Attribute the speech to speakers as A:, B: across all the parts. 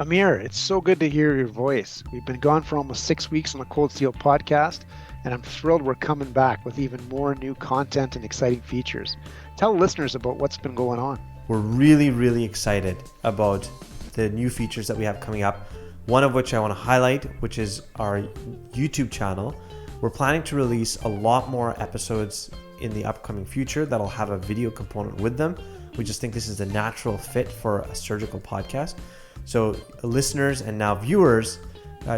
A: Amir, it's so good to hear your voice. We've been gone for almost 6 weeks on the Cold Steel podcast, and I'm thrilled we're coming back with even more new content and exciting features. Tell listeners about what's been going on.
B: We're really excited about the new features that we have coming up. One of which I want to highlight, which is our YouTube channel. We're planning to release a lot more episodes in the upcoming future that'll have a video component with them. We just think this is a natural fit for a surgical podcast. So listeners and now viewers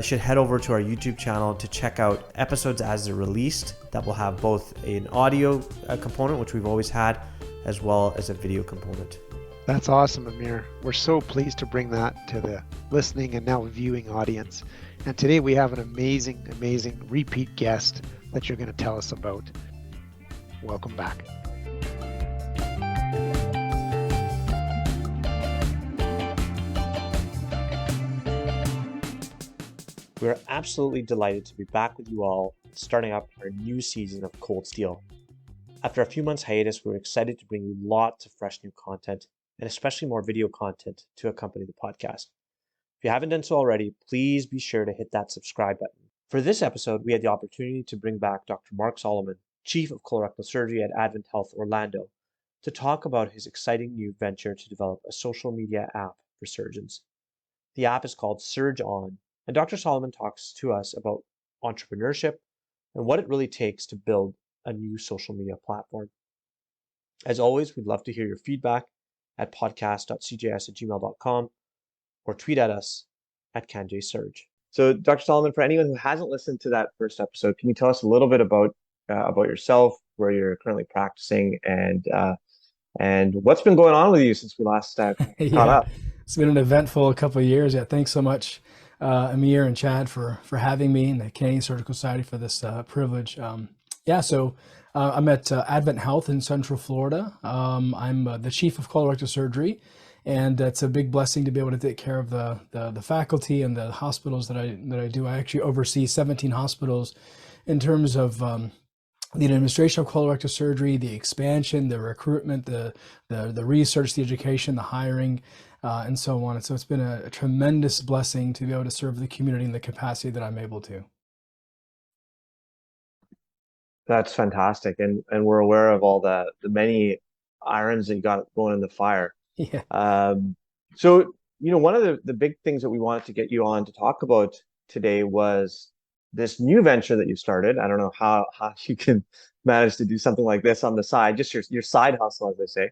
B: should head over to our YouTube channel to check out episodes as they're released that will have both an audio component, which we've always had, as well as a video component.
A: That's awesome, Amir. We're so pleased to bring that to the listening and now viewing audience. And today we have an amazing repeat guest that you're going to tell us about. Welcome back.
B: We're absolutely delighted to be back with you all, starting up our new season of Cold Steel. After a few months hiatus, we're excited to bring you lots of fresh new content, and especially more video content to accompany the podcast. If you haven't done so already, please be sure to hit that subscribe button. For this episode, we had the opportunity to bring back Dr. Mark Soliman, Chief of Colorectal Surgery at AdventHealth Orlando, to talk about his exciting new venture to develop a social media app for surgeons. The app is called SurgeON, and Dr. Soliman talks to us about entrepreneurship and what it really takes to build a new social media platform. As always, we'd love to hear your feedback at podcast.cjs@gmail.com or tweet at us at CanJSurge. So, Dr. Soliman, for anyone who hasn't listened to that first episode, can you tell us a little bit about yourself, where you're currently practicing, and what's been going on with you since we last caught up?
C: It's been an eventful couple of years. Yeah, thanks so much, Amir and Chad, for having me and the Canadian Surgical Society for this privilege. I'm at AdventHealth in Central Florida. I'm the Chief of Colorectal Surgery, and it's a big blessing to be able to take care of the faculty and the hospitals that I do. I actually oversee 17 hospitals in terms of the administration of colorectal surgery, the expansion, the recruitment, the research, the education, the hiring, and so on. And so it's been a tremendous blessing to be able to serve the community in the capacity that I'm able to.
B: That's fantastic, and we're aware of all the many irons that you got going in the fire.
C: Yeah.
B: So one of the big things that we wanted to get you on to talk about today was this new venture that you started. I don't know how you can manage to do something like this on the side, just your side hustle, as they say,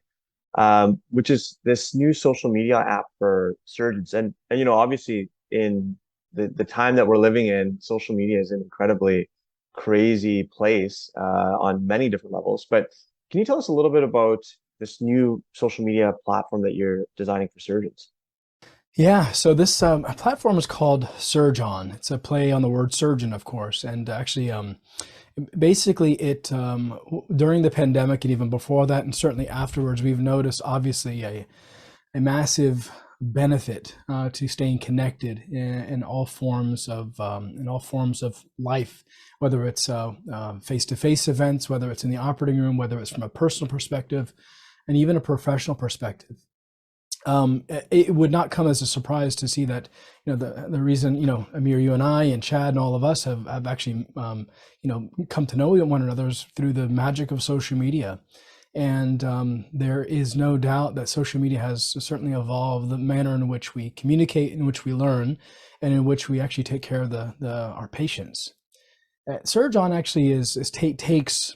B: which is this new social media app for surgeons. And obviously in the time that we're living in, social media is an incredibly crazy place on many different levels. But can you tell us a little bit about this new social media platform that you're designing for surgeons?
C: Yeah, so this platform is called SurgeON. It's a play on the word surgeon, of course, and actually, basically, it during the pandemic and even before that, and certainly afterwards, we've noticed obviously a massive benefit to staying connected in all forms of life, whether it's face-to-face events, whether it's in the operating room, whether it's from a personal perspective, and even a professional perspective. It would not come as a surprise to see that the reason Amir, you and I and Chad and all of us have actually come to know one another is through the magic of social media. And there is no doubt that social media has certainly evolved the manner in which we communicate, in which we learn, and in which we actually take care of our patients. SurgeON actually takes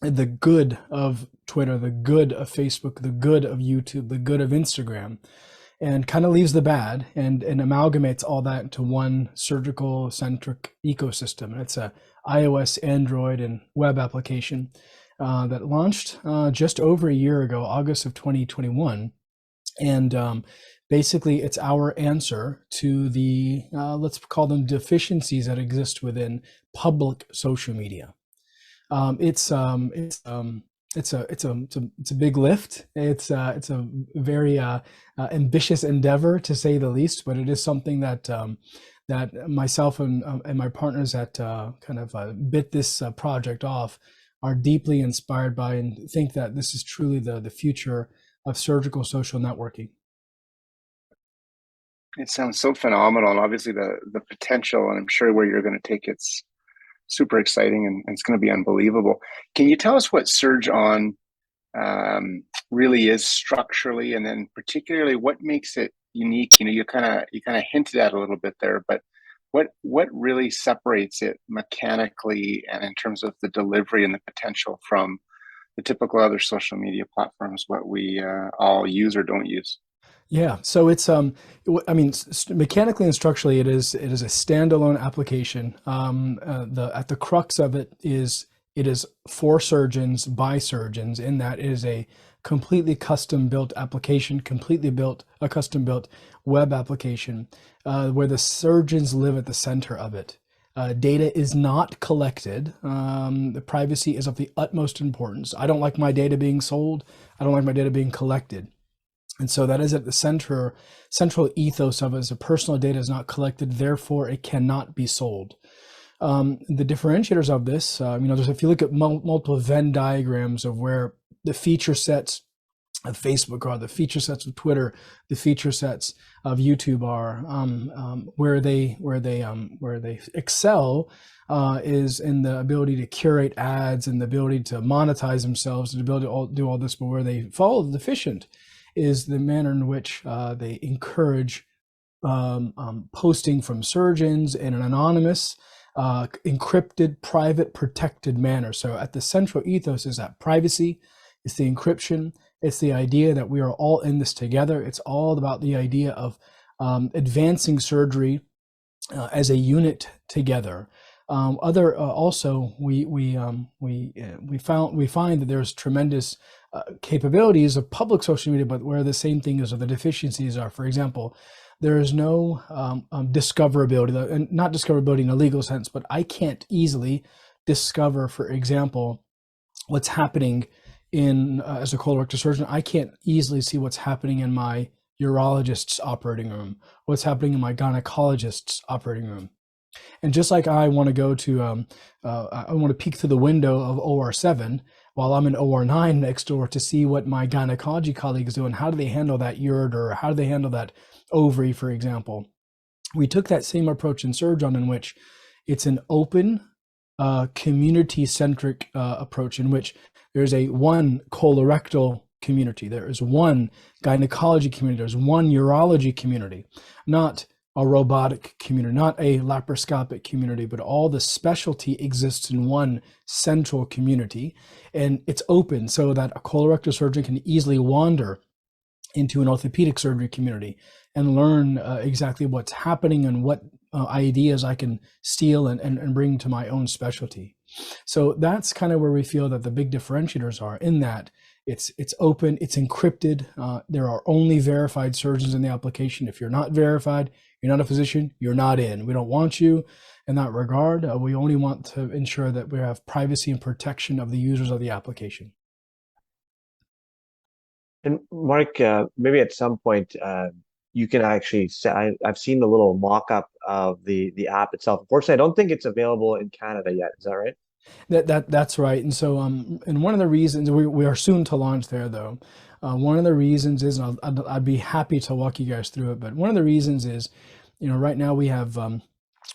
C: the good of Twitter, the good of Facebook, the good of YouTube, the good of Instagram, and kind of leaves the bad and amalgamates all that into one surgical centric ecosystem. And it's a iOS, Android, and web application that launched just over a year ago, August of 2021. And basically, it's our answer to the, let's call them deficiencies that exist within public social media. It's a big lift. It's a very ambitious endeavor, to say the least, but it is something that myself and my partners that bit this project off are deeply inspired by, and think that this is truly the future of surgical social networking.
D: It sounds so phenomenal, and obviously the potential, and I'm sure where you're going to take it's super exciting, and it's going to be unbelievable. Can you tell us what SurgeON really is structurally, and then particularly what makes it unique? You kind of hinted at a little bit there, but what really separates it mechanically and in terms of the delivery and the potential from the typical other social media platforms, what we all use or don't use?
C: Yeah, so it's I mean, mechanically and structurally, it is a standalone application. The At the crux of it is for surgeons by surgeons. In that it is a completely custom built application, a custom built web application, where the surgeons live at the center of it. Data is not collected. The privacy is of the utmost importance. I don't like my data being sold. I don't like my data being collected. And so that is at the central ethos of it, as a personal data is not collected, therefore it cannot be sold. The differentiators of this, if you look at multiple Venn diagrams of where the feature sets of Facebook are, the feature sets of Twitter, the feature sets of YouTube are, where they excel is in the ability to curate ads and the ability to monetize themselves and the ability to do all this, but where they fall deficient is the manner in which they encourage posting from surgeons in an anonymous, encrypted, private, protected manner. So at the central ethos is that privacy, it's the encryption, it's the idea that we are all in this together. It's all about the idea of advancing surgery as a unit together. Also, we find that there's tremendous capabilities of public social media, but where the same thing is, or the deficiencies are. For example, there is no discoverability, and not discoverability in a legal sense, but I can't easily discover, for example, what's happening in as a colorectal surgeon. I can't easily see what's happening in my urologist's operating room, what's happening in my gynecologist's operating room. And just like I want to go to, I want to peek through the window of OR7 while I'm in OR9 next door to see what my gynecology colleague is doing. How do they handle that ureter? Or how do they handle that ovary, for example? We took that same approach in SurgeON, in which it's an open, community-centric approach in which there's one colorectal community, there is one gynecology community, there's one urology community, not a robotic community, not a laparoscopic community, but all the specialty exists in one central community. And it's open so that a colorectal surgeon can easily wander into an orthopedic surgery community and learn exactly what's happening and what ideas I can steal and bring to my own specialty. So that's kind of where we feel that the big differentiators are, in that it's open, it's encrypted. There are only verified surgeons in the application. If you're not verified, you're not a physician, you're not in. We don't want you in that regard. We only want to ensure that we have privacy and protection of the users of the application.
B: And Mark, maybe at some point you can actually say, I've seen the little mock-up of the app itself. Unfortunately, I don't think it's available in Canada yet. Is that right?
C: That's right. And so, and one of the reasons we are soon to launch there, though. One of the reasons is, and I'd be happy to walk you guys through it, but one of the reasons is, right now we have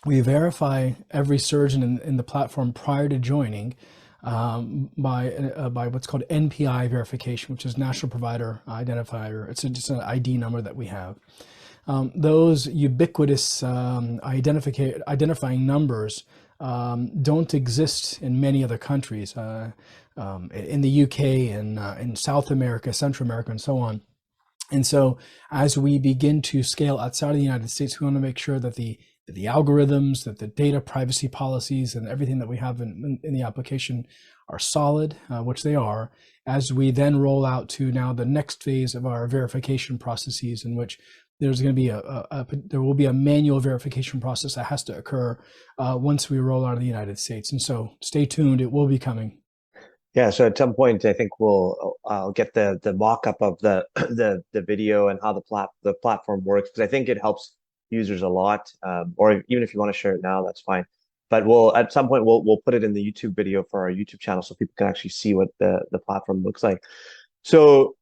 C: we verify every surgeon in the platform prior to joining by what's called NPI verification, which is National Provider Identifier. It's just an ID number that we have. Those ubiquitous identifying numbers don't exist in many other countries, in the UK and in South America, Central America, and so on. And so as we begin to scale outside of the United States, we want to make sure that the algorithms, that the data privacy policies and everything that we have in the application are solid, which they are, as we then roll out to now the next phase of our verification processes, in which there's going to be there will be a manual verification process that has to occur once we roll out of the United States. And so stay tuned, it will be coming.
B: Yeah, so at some point, I think I'll get the mock-up of the video and how the platform works, because I think it helps users a lot. Or even if you want to share it now, that's fine. But at some point we'll put it in the YouTube video for our YouTube channel so people can actually see what the platform looks like. So,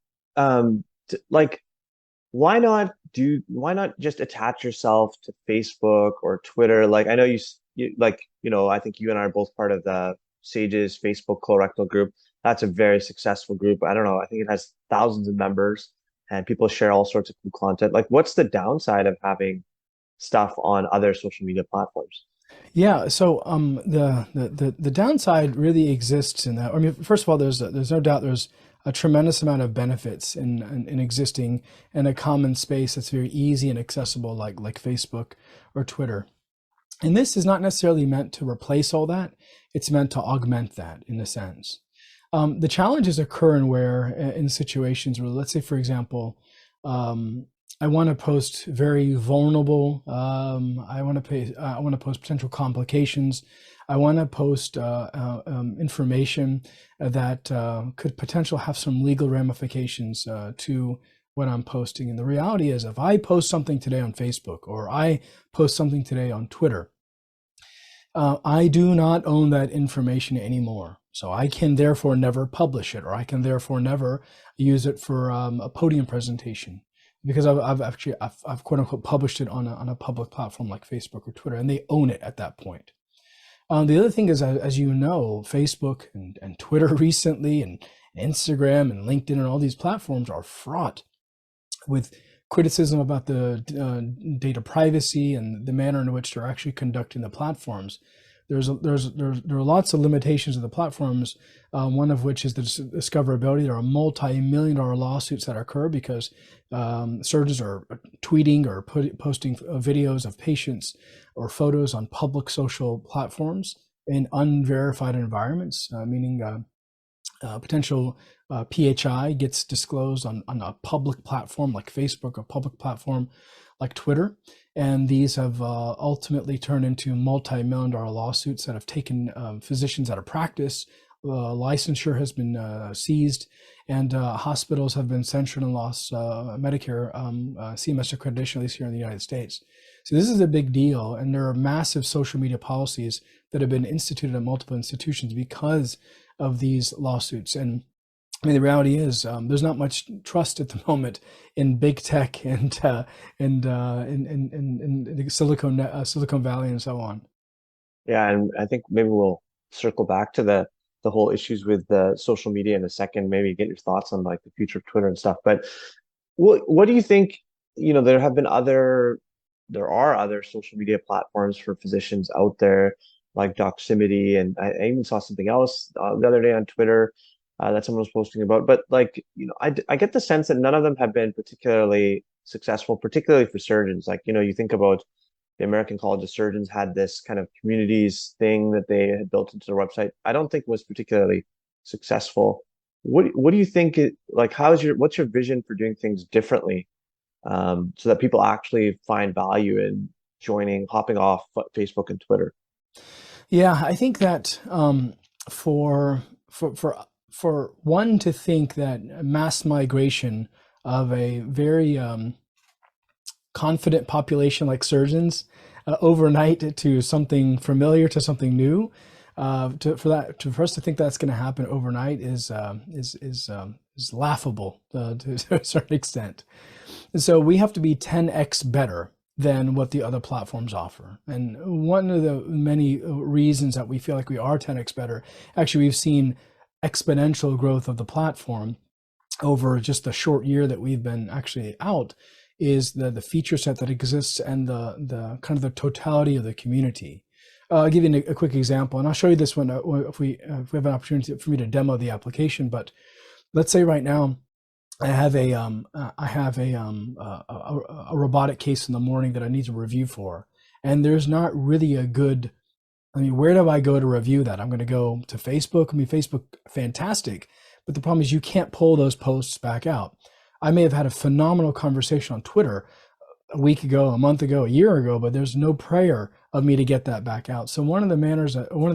B: why not just attach yourself to Facebook or Twitter? Like I know I think you and I are both part of the Sage's Facebook colorectal group. That's a very successful group. I don't know. I think it has thousands of members and people share all sorts of cool content. Like what's the downside of having stuff on other social media platforms?
C: Yeah, so the downside really exists in that. I mean, first of all, there's no doubt there's a tremendous amount of benefits in existing in a common space that's very easy and accessible, like Facebook or Twitter. And this is not necessarily meant to replace all that. It's meant to augment that in a sense. The challenges occur in situations where, let's say, for example, I want to post very vulnerable. I want to post potential complications. I want to post information that could potentially have some legal ramifications to what I'm posting. And the reality is, if I post something today on Facebook or I post something today on Twitter, I do not own that information anymore. So I can therefore never publish it, or I can therefore never use it for a podium presentation, because I've quote unquote published it on a public platform like Facebook or Twitter, and they own it at that point. The other thing is, as you know, Facebook and Twitter recently, and Instagram and LinkedIn and all these platforms are fraught with criticism about the data privacy and the manner in which they're actually conducting the platforms. There are lots of limitations of the platforms, one of which is the discoverability. There are multi-million-dollar lawsuits that occur because surgeons are tweeting or posting videos of patients or photos on public social platforms in unverified environments, meaning potential PHI gets disclosed on a public platform like Facebook, or public platform like Twitter. And these have ultimately turned into multi-million-dollar lawsuits that have taken physicians out of practice. Licensure has been seized, and hospitals have been censured and lost Medicare CMS accreditation, at least here in the United States. So this is a big deal, and there are massive social media policies that have been instituted at multiple institutions because of these lawsuits. And I mean, the reality is there's not much trust at the moment in big tech and in Silicon Valley and so on.
B: Yeah, and I think maybe we'll circle back to the whole issues with the social media in a second. Maybe get your thoughts on like the future of Twitter and stuff. But what do you think? There are other social media platforms for physicians out there, like Doximity, and I even saw something else the other day on Twitter that someone was posting about. But I get the sense that none of them have been particularly successful, particularly for surgeons. Like, you think about the American College of Surgeons had this kind of communities thing that they had built into their website. I don't think was particularly successful. What do you think? What's your vision for doing things differently, so that people actually find value in hopping off Facebook and Twitter?
C: Yeah, I think that for one to think that mass migration of a very confident population like surgeons overnight to something familiar, to something new, for us to think that's going to happen overnight is laughable to a certain extent. And so we have to be 10x better than what the other platforms offer. And one of the many reasons that we feel like we are 10x better, actually we've seen exponential growth of the platform over just the short year that we've been actually out, is the feature set that exists and the kind of the totality of the community. I'll give you a quick example, and I'll show you this one if we have an opportunity for me to demo the application. But let's say right now I have a robotic case in the morning that I need to review for, and there's not really a good. I mean, where do I go to review that? I'm going to go to Facebook. I mean, Facebook, fantastic, but the problem is you can't pull those posts back out. I may have had a phenomenal conversation on Twitter a week ago, a month ago, a year ago, but there's no prayer of me to get that back out. So one of the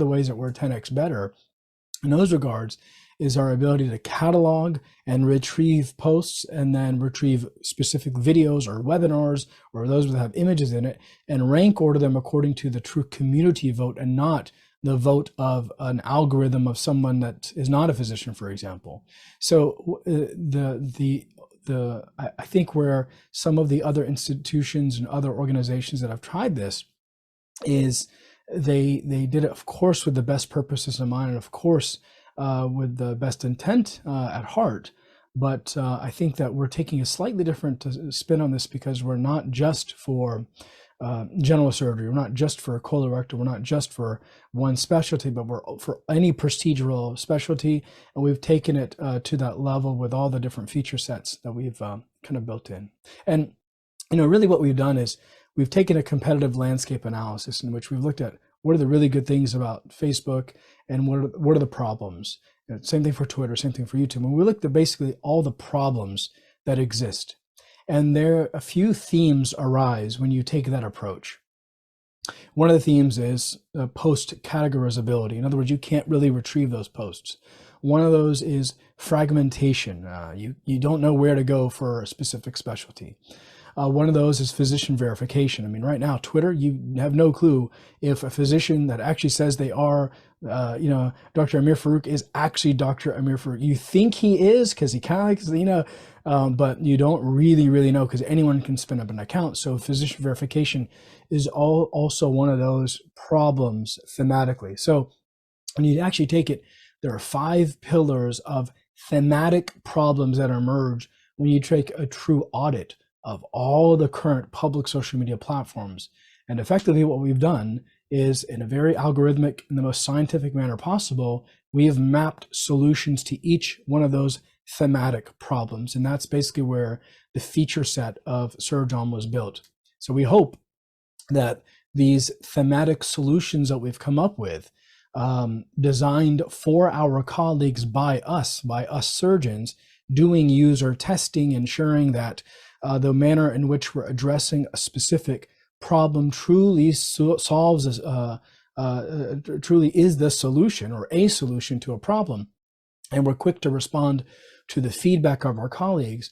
C: ways that we're 10x better in those regards is our ability to catalog and retrieve posts, and then retrieve specific videos or webinars or those that have images in it, and rank order them according to the true community vote, and not the vote of an algorithm of someone that is not a physician, for example. So the I think where some of the other institutions and other organizations that have tried this is they did it, of course, with the best purposes in mind, and of course, with the best intent at heart. But I think that we're taking a slightly different spin on this, because we're not just for general surgery, we're not just for colorectal, we're not just for one specialty, but we're for any procedural specialty, and we've taken it to that level with all the different feature sets that we've kind of built in. And really what we've done is we've taken a competitive landscape analysis in which we've looked at what are the really good things about Facebook and what are the problems. Same thing for Twitter, same thing for YouTube. And we looked at basically all the problems that exist. And there a few themes arise when you take that approach. One of the themes is post categorizability. In other words, you can't really retrieve those posts. One of those is fragmentation. You don't know where to go for a specific specialty. One of those is physician verification. I mean, right now, Twitter, you have no clue if a physician that actually says they are, Dr. Amir Farouk is actually Dr. Amir Farouk. You think he is because he kind of, but you don't really know, because anyone can spin up an account. So physician verification is also one of those problems thematically. So when you actually take it, there are 5 pillars of thematic problems that emerge when you take a true audit of all the current public social media platforms. And effectively what we've done is, in a very algorithmic and the most scientific manner possible, we have mapped solutions to each one of those thematic problems. And that's basically where the feature set of SurgeON was built. So we hope that these thematic solutions that we've come up with, designed for our colleagues by us surgeons, doing user testing, ensuring that the manner in which we're addressing a specific problem truly solves, truly is the solution or a solution to a problem, and we're quick to respond to the feedback of our colleagues.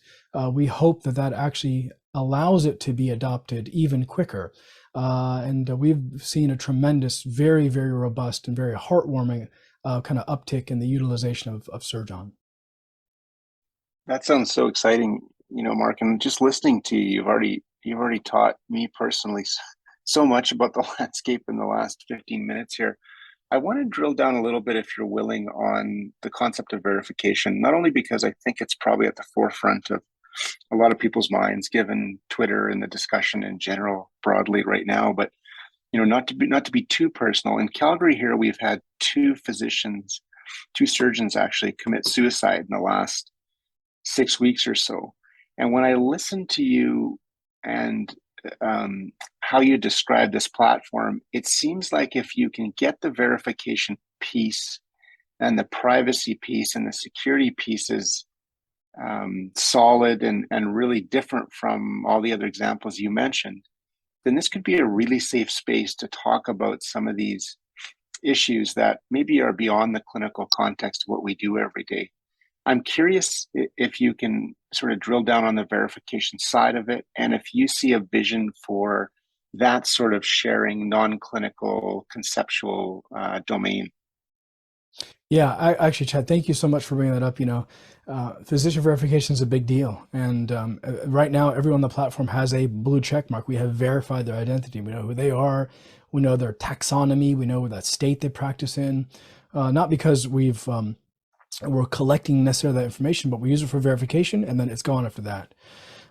C: We hope that actually allows it to be adopted even quicker. And we've seen a tremendous, very, very robust and very heartwarming kind of uptick in the utilization of SurgeON.
D: That sounds so exciting, Mark. And just listening to you, you've already taught me personally so much about the landscape in the last 15 minutes here. I want to drill down a little bit, if you're willing, on the concept of verification, not only because I think it's probably at the forefront of a lot of people's minds, given Twitter and the discussion in general broadly right now, but not to be too personal. In Calgary here, we've had 2 surgeons actually commit suicide in the last 6 weeks or so. And when I listen to you and how you describe this platform, it seems like if you can get the verification piece and the privacy piece and the security pieces solid and really different from all the other examples you mentioned, then this could be a really safe space to talk about some of these issues that maybe are beyond the clinical context of what we do every day. I'm curious if you can sort of drill down on the verification side of it, and if you see a vision for that sort of sharing non-clinical conceptual domain.
C: Yeah, actually, Chad, thank you so much for bringing that up. Physician verification is a big deal. And right now, everyone on the platform has a blue check mark. We have verified their identity. We know who they are. We know their taxonomy. We know that state they practice in. Not because we're collecting necessarily that information, but we use it for verification, and then it's gone after that.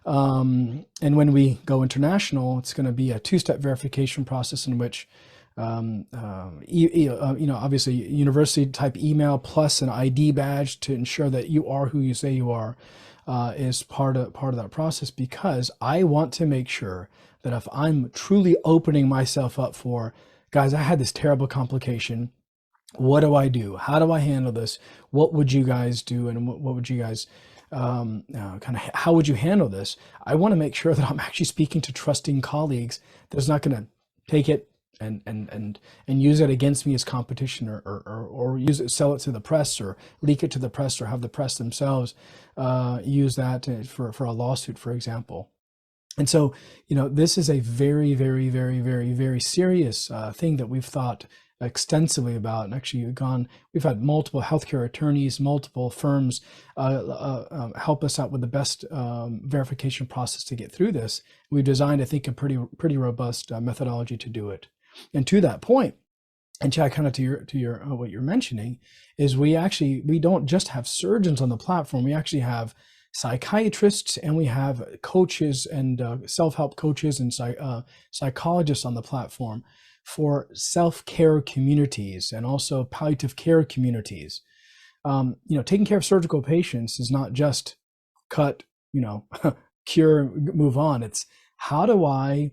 C: And when we go international, it's going to be a 2-step verification process in which, obviously university type email plus an ID badge to ensure that you are who you say you are, is part of that process, because I want to make sure that if I'm truly opening myself up for, guys, I had this terrible complication. What do I do? How do I handle this? What would you guys do? And what would you guys how would you handle this? I want to make sure that I'm actually speaking to trusting colleagues that's not going to take it and use it against me as competition, or use it, sell it to the press, or leak it to the press, or have the press themselves use that for a lawsuit, for example. And so, this is a very, very, very, very, very serious thing that we've thought extensively about, and actually we've had multiple healthcare attorneys, multiple firms help us out with the best verification process to get through this. We've designed, I think, a pretty robust methodology to do it. And to that point, and Chad, kind of to your what you're mentioning, is we don't just have surgeons on the platform. We actually have psychiatrists, and we have coaches and self-help coaches and psychologists on the platform for self-care communities and also palliative care communities. Taking care of surgical patients is not just cut, cure, move on. It's how do I,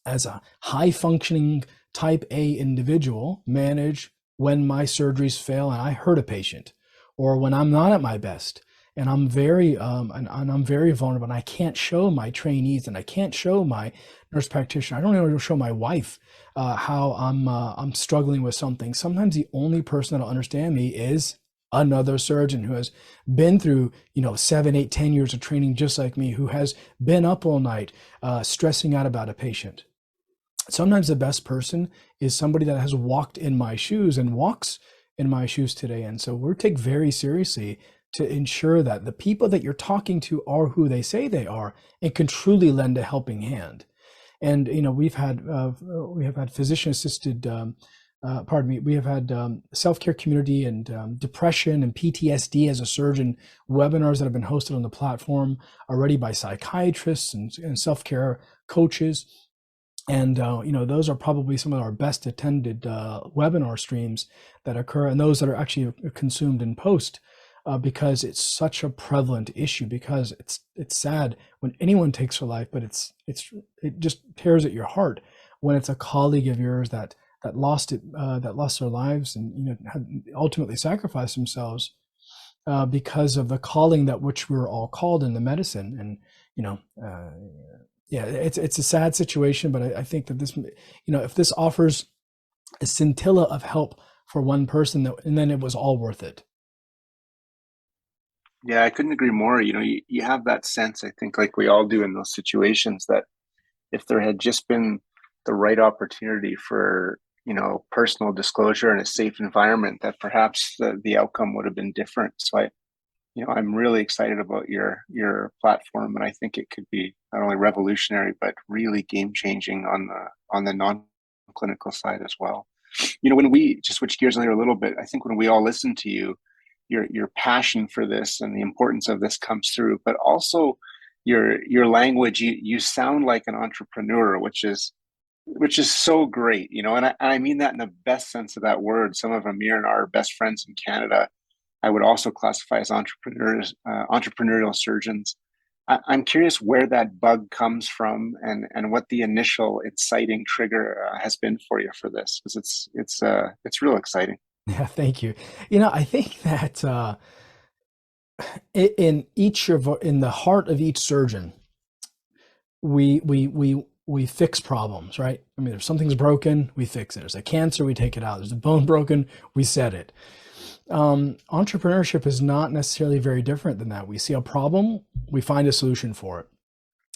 C: as a high-functioning type A individual, manage when my surgeries fail and I hurt a patient, or when I'm not at my best and I'm very vulnerable and I can't show my trainees and I can't show my nurse practitioner. I don't even show my wife how I'm struggling with something. Sometimes the only person that'll understand me is another surgeon who has been through 7, 8, 10 years of training just like me, who has been up all night stressing out about a patient. Sometimes the best person is somebody that has walked in my shoes and walks in my shoes today. And so we take very seriously to ensure that the people that you're talking to are who they say they are and can truly lend a helping hand. And we have had physician assisted we have had self-care community and depression and PTSD as a surgeon webinars that have been hosted on the platform already by psychiatrists and self-care coaches. And those are probably some of our best attended webinar streams that occur, and those that are actually consumed in post, because it's such a prevalent issue. Because it's sad when anyone takes their life, but it just tears at your heart when it's a colleague of yours that lost their lives and had ultimately sacrificed themselves because of the calling that which we were all called in the medicine. And yeah, it's a sad situation, but I think that this, if this offers a scintilla of help for one person, and then it was all worth it.
D: Yeah, I couldn't agree more. You have that sense, I think, like we all do in those situations, that if there had just been the right opportunity for, personal disclosure and a safe environment, that perhaps the outcome would have been different. So I'm really excited about your platform, and I think it could be not only revolutionary but really game changing on the non-clinical side as well. When we just switch gears on here a little bit, I think when we all listen to you, your passion for this and the importance of this comes through, but also your language. You sound like an entrepreneur, which is so great, and I mean that in the best sense of that word. Some of Amir and our best friends in Canada, I would also classify as entrepreneurs, entrepreneurial surgeons. I'm curious where that bug comes from and what the initial exciting trigger has been for you for this, because it's real exciting.
C: Yeah, thank you. I think that in the heart of each surgeon, we fix problems, right? I mean, if something's broken, we fix it. There's a cancer, we take it out. There's a bone broken, we set it. Entrepreneurship is not necessarily very different than that. We see a problem, we find a solution for it.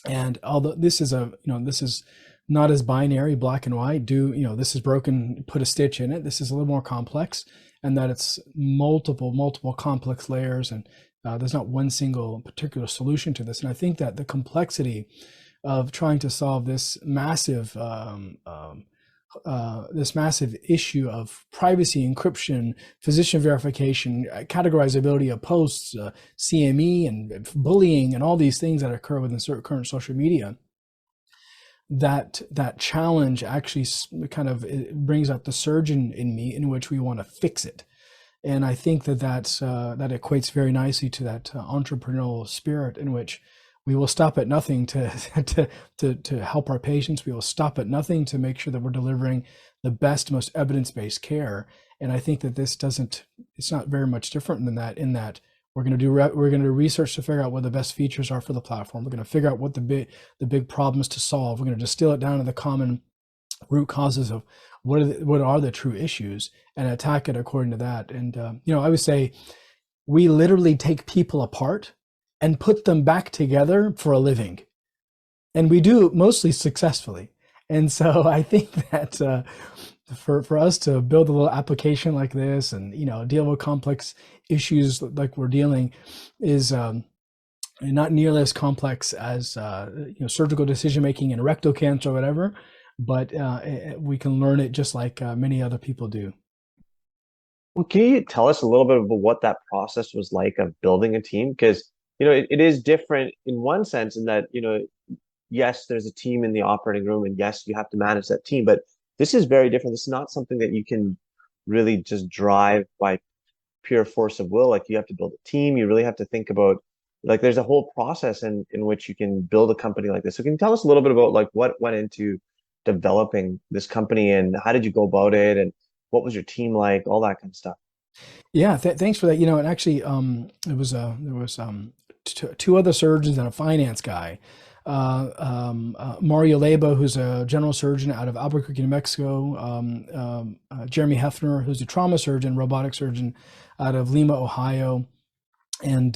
C: And although this is not as binary, black and white, this is broken, put a stitch in it. This is a little more complex, and that it's multiple complex layers, and there's not one single particular solution to this. And I think that the complexity of trying to solve this massive issue of privacy, encryption, physician verification, categorizability of posts, CME, and bullying, and all these things that occur within current social media, that challenge actually kind of brings out the surgeon in me, in which we want to fix it. And I think that equates very nicely to that entrepreneurial spirit, in which we will stop at nothing to help our patients. We will stop at nothing to make sure that we're delivering the best, most evidence-based care. And I think that it's not very much different than that, in that we're going to do research to figure out what the best features are for the platform. We're going to figure out what the big problems to solve. We're going to distill it down to the common root causes of what are the true issues, and attack it according to that. And I would say we literally take people apart and put them back together for a living, and we do it mostly successfully. And so I think that for us to build a little application like this and, deal with complex issues like we're dealing is not nearly as complex as, surgical decision making in rectal cancer or whatever, but we can learn it just like many other people do.
B: Well, can you tell us a little bit about what that process was like of building a team? Because, it is different in one sense in that, yes, there's a team in the operating room, and yes, you have to manage that team, but this is very different. This is not something that you can really just drive by pure force of will. Like, you have to build a team. You really have to think about, like, there's a whole process in which you can build a company like this. So can you tell us a little bit about like what went into developing this company, and how did you go about it, and what was your team like, all that kind of stuff?
C: Yeah, thanks for that. And actually, there was two other surgeons and a finance guy. Mario Leba, who's a general surgeon out of Albuquerque, New Mexico. Jeremy Hefner, who's a trauma surgeon, robotic surgeon out of Lima, Ohio. And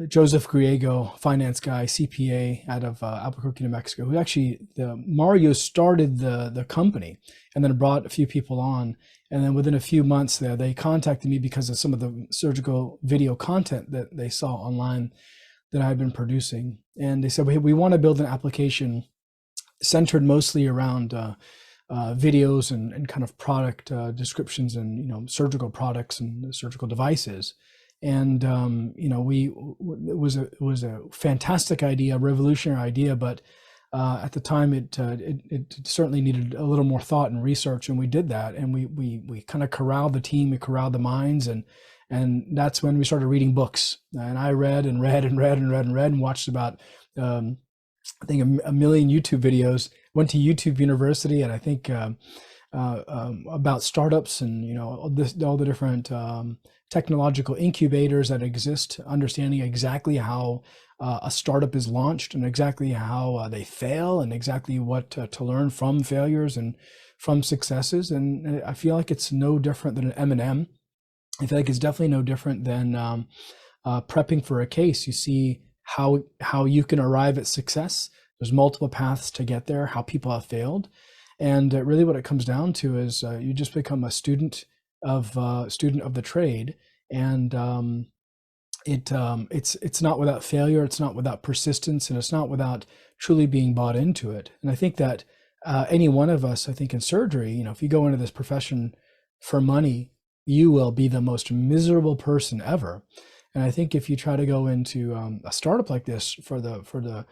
C: Joseph Griego, finance guy, CPA out of Albuquerque, New Mexico, who actually, Mario started the company and then brought a few people on. And then within a few months there, they contacted me because of some of the surgical video content that they saw online that I had been producing. And they said, we want to build an application centered mostly around videos and kind of product descriptions and, surgical products and surgical devices. And, it was a fantastic idea, a revolutionary idea, but at the time it certainly needed a little more thought and research, and we did that, and we kind of corralled the team, we corralled the minds, and that's when we started reading books. And I read and watched about I think a million YouTube videos. Went to YouTube University, and I think about startups and all the different technological incubators that exist, understanding exactly how a startup is launched and exactly how they fail and exactly what to learn from failures and from successes. And I feel like it's no different than an M&M. I feel like it's definitely no different than prepping for a case. You see how you can arrive at success. There's multiple paths to get there, how people have failed. And really what it comes down to is you just become a student of the trade. And it's not without failure, it's not without persistence, and it's not without truly being bought into it. And I think that any one of us, I think in surgery, if you go into this profession for money, you will be the most miserable person ever. And I think if you try to go into a startup like this for the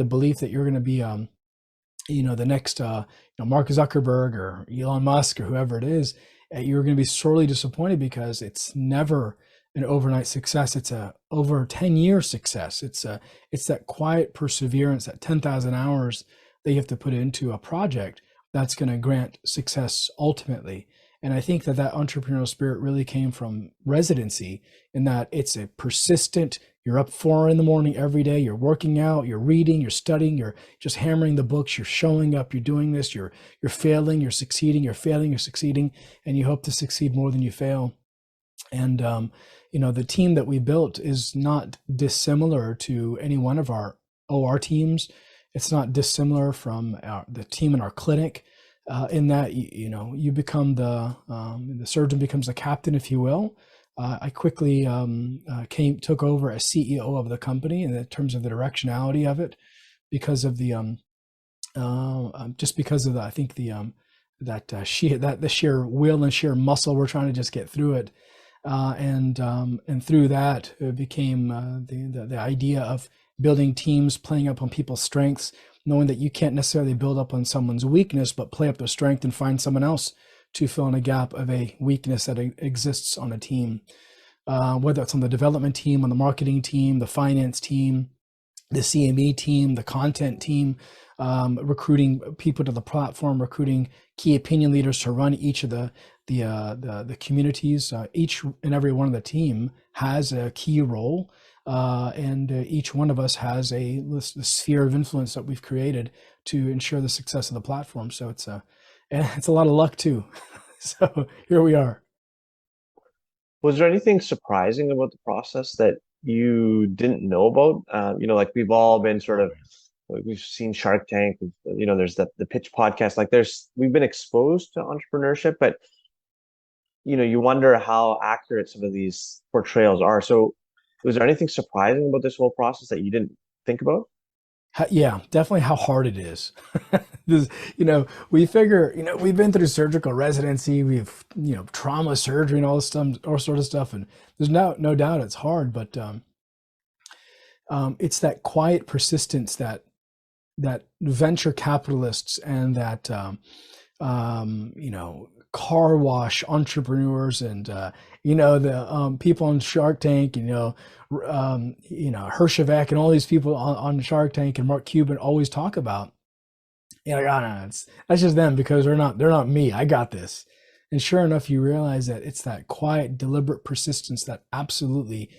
C: belief that you're going to be the next Mark Zuckerberg or Elon Musk or whoever it is, you're going to be sorely disappointed, because it's never an overnight success. It's a over 10-year success. It's that quiet perseverance, that 10,000 hours that you have to put into a project that's going to grant success ultimately. And I think that entrepreneurial spirit really came from residency, in that it's a persistent, you're up 4 a.m. every day, you're working out, you're reading, you're studying, you're just hammering the books, you're showing up, you're doing this, you're failing, you're succeeding, you're failing, you're succeeding, and you hope to succeed more than you fail. And, the team that we built is not dissimilar to any one of our OR teams. It's not dissimilar from the team in our clinic. In that you become the surgeon becomes the captain, if you will. I quickly took over as CEO of the company in terms of the directionality of it, because of the I think the sheer will and sheer muscle we're trying to just get through it, and through that it became the idea of building teams, playing up on people's strengths, knowing that you can't necessarily build up on someone's weakness, but play up their strength and find someone else to fill in a gap of a weakness that exists on a team. Whether it's on the development team, on the marketing team, the finance team, the CME team, the content team, recruiting people to the platform, recruiting key opinion leaders to run each of the communities. Each and every one of the team has a key role. And each one of us has a sphere of influence that we've created to ensure the success of the platform. So it's a lot of luck too. So here we are.
B: Was there anything surprising about the process that you didn't know about? Like we've all been sort of we've seen Shark Tank, there's the Pitch podcast. Like we've been exposed to entrepreneurship, but you wonder how accurate some of these portrayals are. So was there anything surprising about this whole process that you didn't think about?
C: Yeah, definitely how hard it is. This, we figure, we've been through surgical residency, we've, trauma surgery and all this stuff, all sort of stuff. And there's no doubt it's hard, but it's that quiet persistence that venture capitalists and that, car wash entrepreneurs and the people on Shark Tank, Hershevek and all these people on Shark Tank and Mark Cuban always talk about. Like, oh, no, that's just them because they're not me. I got this. And sure enough, you realize that it's that quiet, deliberate persistence that absolutely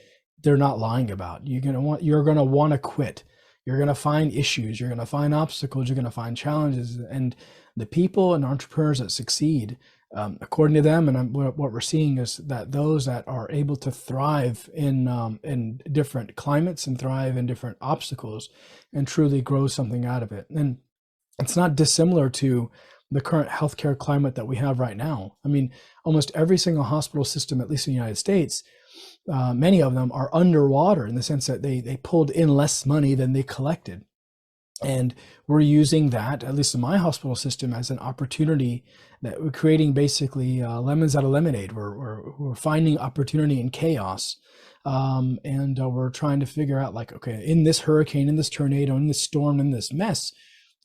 C: they're not lying about. You're gonna want to quit. You're gonna find issues. You're gonna find obstacles. You're gonna find challenges. And the people and entrepreneurs that succeed, according to them, and what we're seeing is that those that are able to thrive in different climates and thrive in different obstacles and truly grow something out of it. And it's not dissimilar to the current healthcare climate that we have right now. I mean, almost every single hospital system, at least in the United States, many of them are underwater in the sense that they pulled in less money than they collected. And we're using that, at least in my hospital system, as an opportunity that we're creating basically lemons out of lemonade. We're finding opportunity in chaos. And we're trying to figure out, like, okay, in this hurricane, in this tornado, in this storm, in this mess,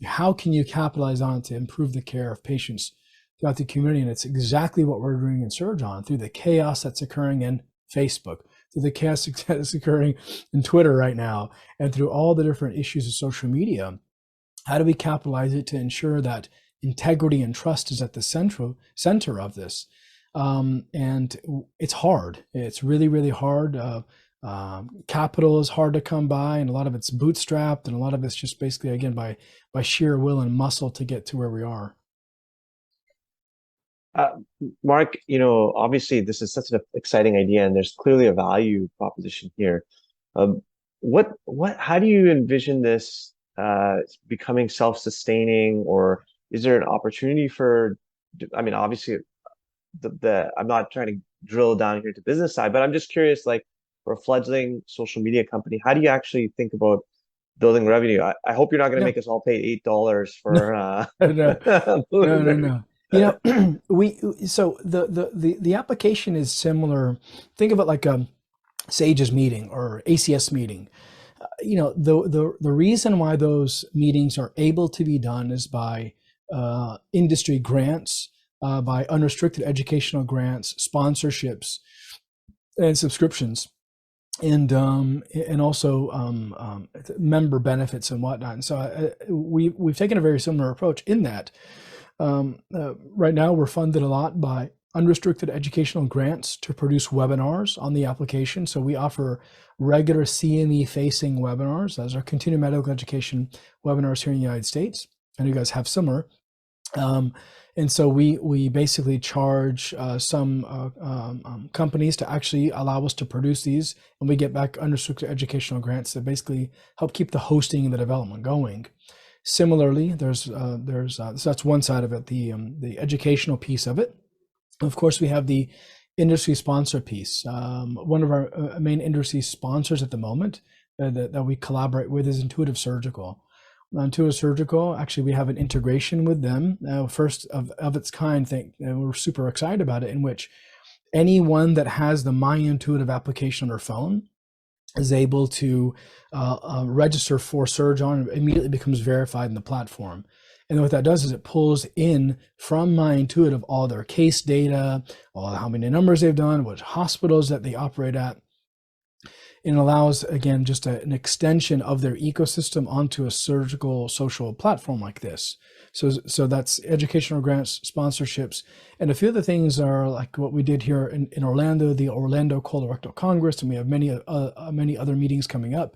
C: how can you capitalize on it to improve the care of patients throughout the community? And it's exactly what we're doing in SurgeON through the chaos that's occurring in Facebook, through the chaos that's occurring in Twitter right now, and through all the different issues of social media. How do we capitalize it to ensure that integrity and trust is at the center of this? And it's hard. It's really, really hard. Capital is hard to come by, and a lot of it's bootstrapped, and a lot of it's just basically, again, by sheer will and muscle to get to where we are.
B: Mark, obviously this is such an exciting idea, and there's clearly a value proposition here. How do you envision this becoming self-sustaining, or is there an opportunity for? I mean, obviously, I'm not trying to drill down here to business side, but I'm just curious, like, for a fledgling social media company, how do you actually think about building revenue? I hope you're not going to make us all pay $8 for
C: no. So the application is similar. Think of it like a SAGES meeting or ACS meeting. The reason why those meetings are able to be done is by industry grants, by unrestricted educational grants, sponsorships, and subscriptions, and also member benefits and whatnot. And so we've taken a very similar approach in that. Right now, we're funded a lot by unrestricted educational grants to produce webinars on the application. So we offer regular CME-facing webinars. Those are continuing medical education webinars here in the United States, and you guys have similar. And so we basically charge some companies to actually allow us to produce these, and we get back unrestricted educational grants that basically help keep the hosting and the development going. Similarly, so that's one side of it, the educational piece of it. Of course, we have the industry sponsor piece. One of our main industry sponsors at the moment that we collaborate with is Intuitive Surgical. Intuitive Surgical, actually, we have an integration with them, first of its kind thing, and we're super excited about it, in which anyone that has the My Intuitive application on their phone is able to register for SurgeON, and immediately becomes verified in the platform. And what that does is it pulls in from My Intuitive all their case data, all how many numbers they've done, which hospitals that they operate at, and allows, again, just an extension of their ecosystem onto a surgical social platform like this. So that's educational grants, sponsorships, and a few of the things are like what we did here in Orlando, the Orlando Colorectal Congress, and we have many other meetings coming up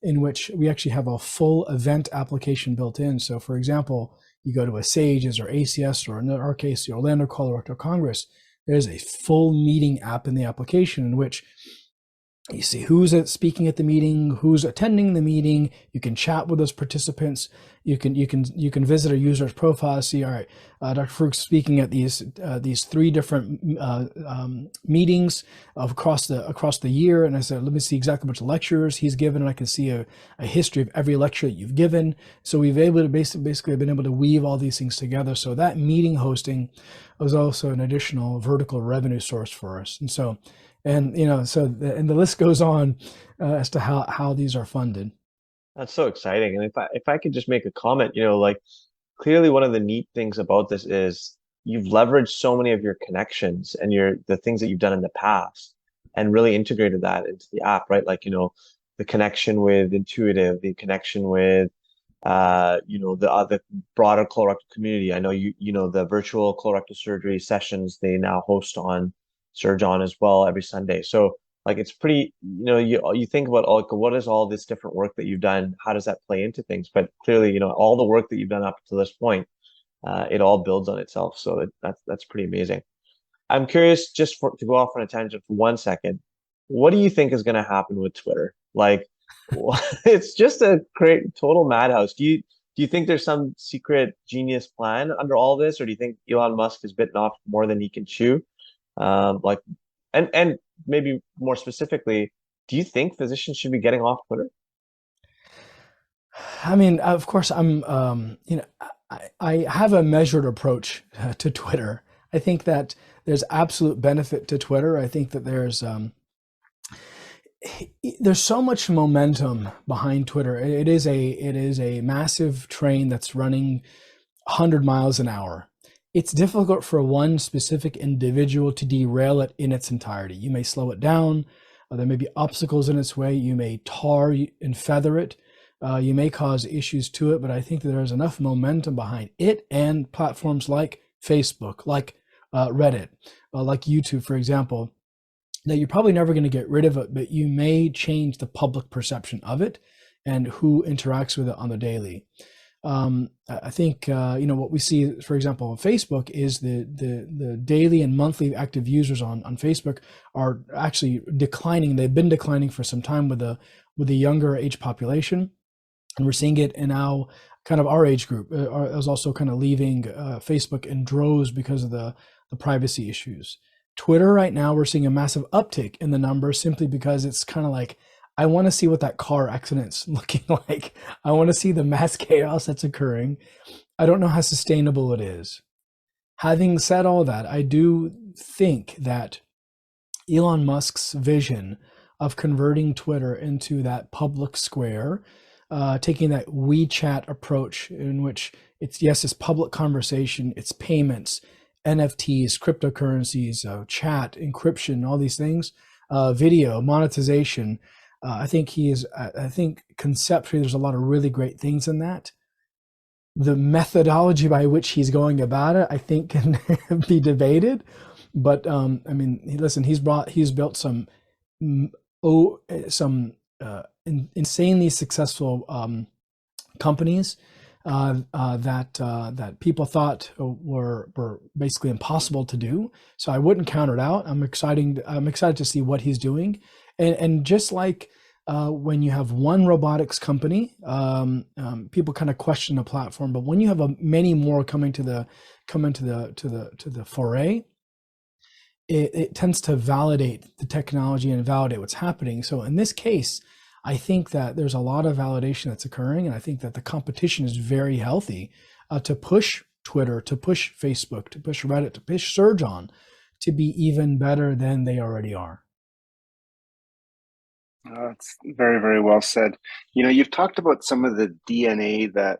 C: in which we actually have a full event application built in. So for example, you go to a SAGES or ACS, or in our case, the Orlando Colorectal Congress, there's a full meeting app in the application in which You see who's speaking at the meeting, who's attending the meeting. You can chat with those participants. You can visit a user's profile, see, all right, Dr. Farouk's speaking at these 3 different meetings across the year, and I said, let me see exactly which lectures he's given, and I can see a history of every lecture that you've given. So we've able to basically been able to weave all these things together. So that meeting hosting was also an additional vertical revenue source for us, and so. And and the list goes on as to how these are funded.
B: That's so exciting. And if I could just make a comment, like clearly one of the neat things about this is you've leveraged so many of your connections and the things that you've done in the past and really integrated that into the app, right? Like, the connection with Intuitive, the connection with the broader colorectal community. I know the virtual colorectal surgery sessions they now host on SurgeON as well every Sunday. So like it's pretty, you think about what is all this different work that you've done? How does that play into things? But clearly, all the work that you've done up to this point, it all builds on itself. So that's pretty amazing. I'm curious, to go off on a tangent for 1 second. What do you think is going to happen with Twitter? Like, it's just a great total madhouse. Do you think there's some secret genius plan under all this, or do you think Elon Musk has bitten off more than he can chew? And maybe more specifically, do you think physicians should be getting off Twitter?
C: I mean, of course, I have a measured approach to Twitter. I think that there's absolute benefit to Twitter. I think that there's so much momentum behind Twitter. It is a massive train that's running 100 miles an hour. It's difficult for one specific individual to derail it in its entirety. You may slow it down. There may be obstacles in its way. You may tar and feather it. You may cause issues to it, but I think that there's enough momentum behind it and platforms like Facebook, like Reddit, like YouTube, for example, that you're probably never going to get rid of it, but you may change the public perception of it and who interacts with it on the daily. I think what we see, for example, on Facebook is the daily and monthly active users on Facebook are actually declining. They've been declining for some time with the younger age population, and we're seeing it in now kind of our age group is also kind of leaving Facebook in droves because of the privacy issues. Twitter right now, we're seeing a massive uptick in the numbers simply because it's kind of like, I want to see what that car accident's looking like. I want to see the mass chaos that's occurring. I don't know how sustainable it is. Having said all that, I do think that Elon Musk's vision of converting Twitter into that public square, taking that WeChat approach in which it's public conversation, it's payments, NFTs, cryptocurrencies, chat, encryption, all these things, video, monetization. I think conceptually there's a lot of really great things in that. The methodology by which he's going about it, I think, can be debated. But he's built some insanely successful companies that people thought were basically impossible to do. So I wouldn't count it out. I'm excited to see what he's doing. And just like when you have one robotics company, people kind of question the platform. But when you have many more come into the foray, it tends to validate the technology and validate what's happening. So in this case, I think that there's a lot of validation that's occurring, and I think that the competition is very healthy to push Twitter, to push Facebook, to push Reddit, to push SurgeON to be even better than they already are.
D: That's very, very well said. You've talked about some of the DNA that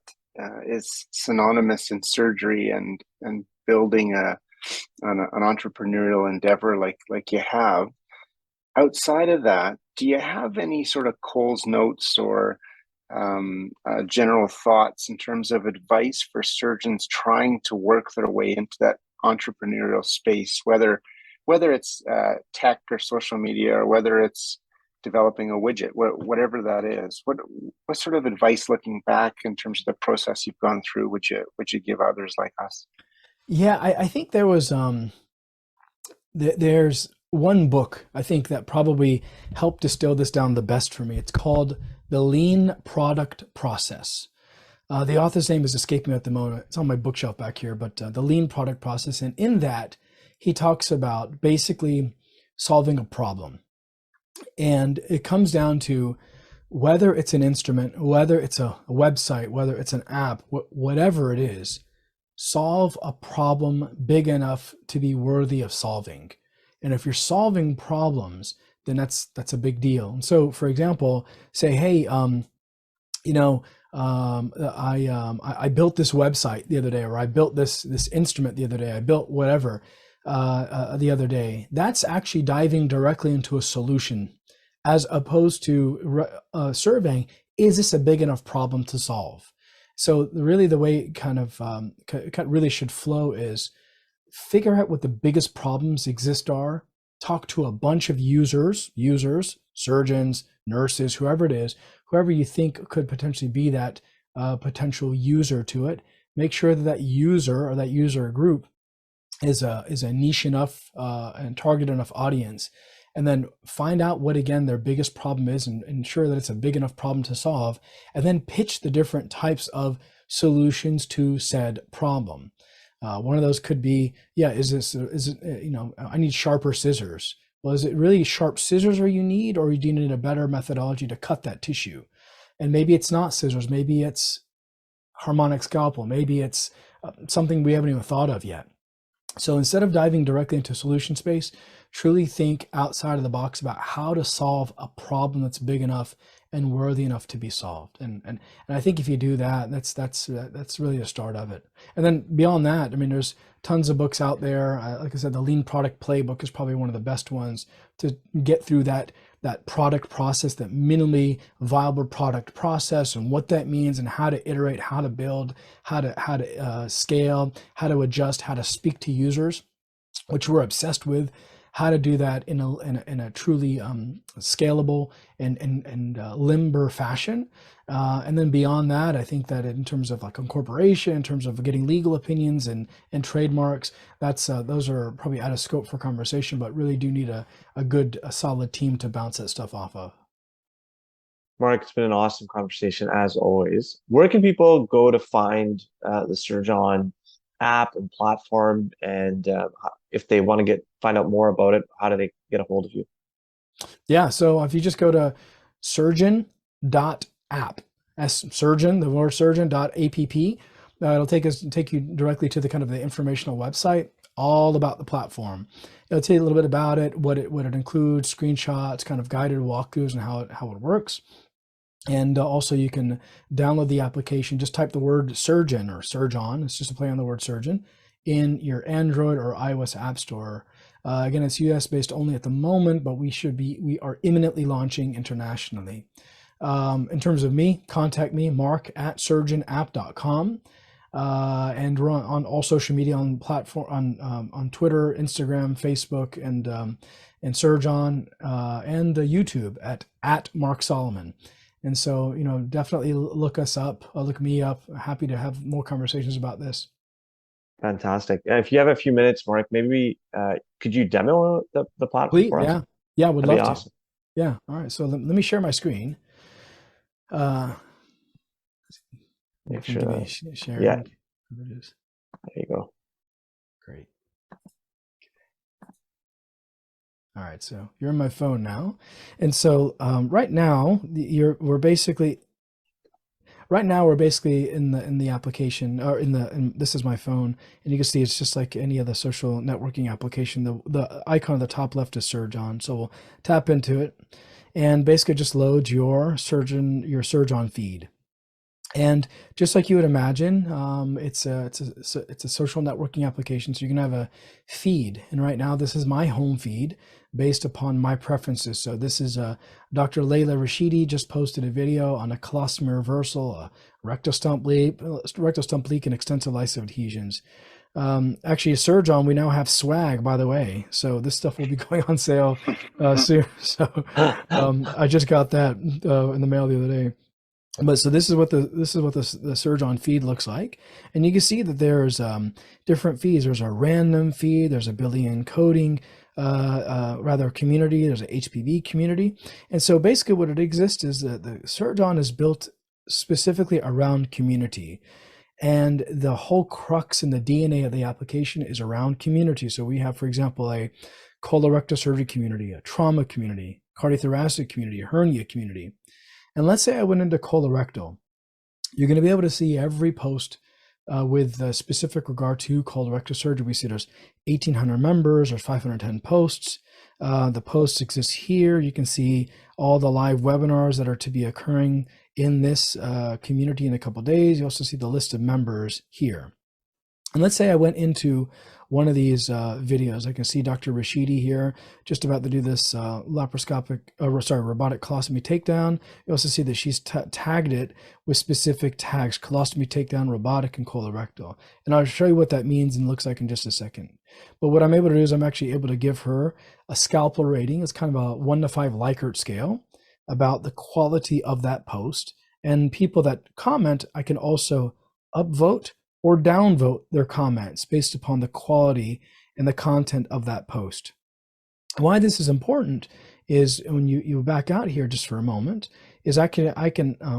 D: is synonymous in surgery and building an entrepreneurial endeavor like you have. Outside of that, do you have any sort of Cole's notes or general thoughts in terms of advice for surgeons trying to work their way into that entrepreneurial space, whether it's tech or social media, or whether it's developing a widget, whatever that is? What sort of advice, looking back in terms of the process you've gone through, would you give others like us?
C: Yeah, I think there was there's one book, I think, that probably helped distill this down the best for me. It's called The Lean Product Process. The author's name is escaping me at the moment. It's on my bookshelf back here, but The Lean Product Process. And in that, he talks about basically solving a problem. And it comes down to whether it's an instrument, whether it's a website, whether it's an app, whatever it is, solve a problem big enough to be worthy of solving. And if you're solving problems, then that's a big deal. And so, for example, say, hey, I built this website the other day, or I built this instrument the other day, I built whatever the other day. That's actually diving directly into a solution, as opposed to surveying, is this a big enough problem to solve? So really the way it kind of really should flow is figure out what the biggest problems exist talk to a bunch of users, surgeons, nurses, whoever it is, whoever you think could potentially be that potential user to it. Make sure that user or that user group is a niche enough and target enough audience, and then find out what, again, their biggest problem is and ensure that it's a big enough problem to solve, and then pitch the different types of solutions to said problem. One of those could be, I need sharper scissors. Well, is it really sharp scissors you need, or do you need a better methodology to cut that tissue? And maybe it's not scissors, maybe it's harmonic scalpel, maybe it's something we haven't even thought of yet. So instead of diving directly into solution space, truly think outside of the box about how to solve a problem that's big enough and worthy enough to be solved. And I think if you do that, that's really the start of it. And then beyond that, I mean, there's tons of books out there. Like I said, the Lean Product Playbook is probably one of the best ones to get through that product process, that minimally viable product process, and what that means, and how to iterate, how to build, how to scale, how to adjust, how to speak to users, which we're obsessed with. How to do that in a truly scalable and limber fashion. And then beyond that, I think that in terms of like incorporation, in terms of getting legal opinions and trademarks, those are probably out of scope for conversation, but really do need a solid team to bounce that stuff off of.
B: Mark, it's been an awesome conversation as always. Where can people go to find the SurgeON app and platform, and if they want to find out more about it, how do they get a hold of you? Yeah,
C: so if you just go to surgeon.app, surgeon, the word surgeon.app, it'll take you directly to the kind of the informational website, all about the platform. It'll tell you a little bit about it, what it includes, screenshots, kind of guided walkthroughs, and how it works. And also you can download the application. Just type the word SurgeON or SurgeON, it's just a play on the word surgeon, in your Android or iOS app store. Again, it's US based only at the moment, but we are imminently launching internationally. In terms of me, contact me, mark@surgeonapp.com. And we're on all social media, on platform, on Twitter, Instagram, Facebook, and SurgeON, and YouTube at Mark Soliman. And so, definitely look us up, look me up. Happy to have more conversations about this.
B: Fantastic. If you have a few minutes, Mark, maybe could you demo the platform
C: Please,
B: for us?
C: Yeah, would
B: That'd
C: love
B: be
C: to.
B: Awesome.
C: Yeah, all right. So let me share my screen.
B: Make sure
C: share.
B: Yeah.
C: There it is.
B: There you go.
C: Great. All right, so you're on my phone now, and so right now we're basically in the application, or this is my phone, and you can see it's just like any other social networking application. The icon on the top left is SurgeON, so we'll tap into it, and basically just load your SurgeON feed. And just like you would imagine, it's a social networking application, so you can have a feed. And right now, this is my home feed based upon my preferences. So this is Dr. Layla Rashidi just posted a video on a colostomy reversal, a rectal stump leak, and extensive lysis adhesions. Actually, SurgeON, we now have swag, by the way. So this stuff will be going on sale soon. So I just got that in the mail the other day. But so this is what the SurgeON feed looks like, and you can see that there's different feeds. There's a random feed, there's a Boolean coding rather community. There's an HPV community. And so basically what it exists is that the SurgeON is built specifically around community. And the whole crux and the DNA of the application is around community. So we have, for example, a colorectal surgery community, a trauma community, cardiothoracic community, a hernia community. And let's say I went into colorectal. You're going to be able to see every post with specific regard to colorectal surgery. We see there's 1,800 members, there's 510 posts. The posts exist here. You can see all the live webinars that are to be occurring in this community in a couple of days. You also see the list of members here. And let's say I went into one of these videos. I can see Dr. Rashidi here, just about to do this robotic colostomy takedown. You also see that she's tagged it with specific tags: colostomy takedown, robotic, and colorectal. And I'll show you what that means and looks like in just a second. But what I'm able to do is I'm actually able to give her a scalpel rating. It's kind of a 1 to 5 Likert scale about the quality of that post. And people that comment, I can also upvote or downvote their comments based upon the quality and the content of that post. Why this is important is when you back out here just for a moment, is I can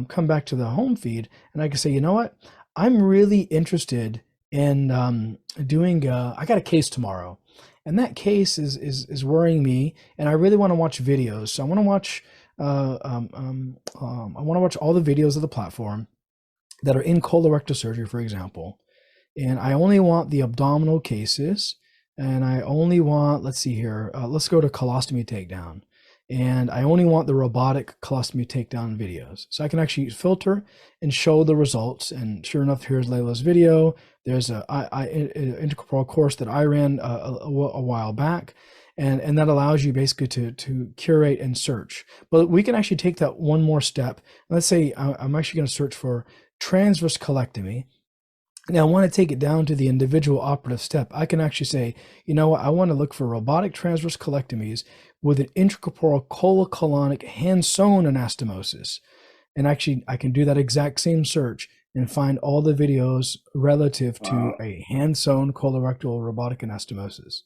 C: come back to the home feed and I can say, you know what, I'm really interested in doing, I got a case tomorrow, and that case is worrying me, and I really want to watch videos. So I want to watch all the videos of the platform that are in colorectal surgery, for example, and I only want the abdominal cases, and I only want, let's see here, let's go to colostomy takedown, and I only want the robotic colostomy takedown videos. So I can actually filter and show the results, and sure enough, here's Layla's video. There's an integral course that I ran a while back, and that allows you basically to curate and search. But we can actually take that one more step. Let's say I'm actually going to search for transverse colectomy. Now I want to take it down to the individual operative step. I can actually say, you know what, I want to look for robotic transverse colectomies with an intracorporeal colocolonic hand-sewn anastomosis. And actually I can do that exact same search and find all the videos relative to a hand-sewn colorectal robotic anastomosis.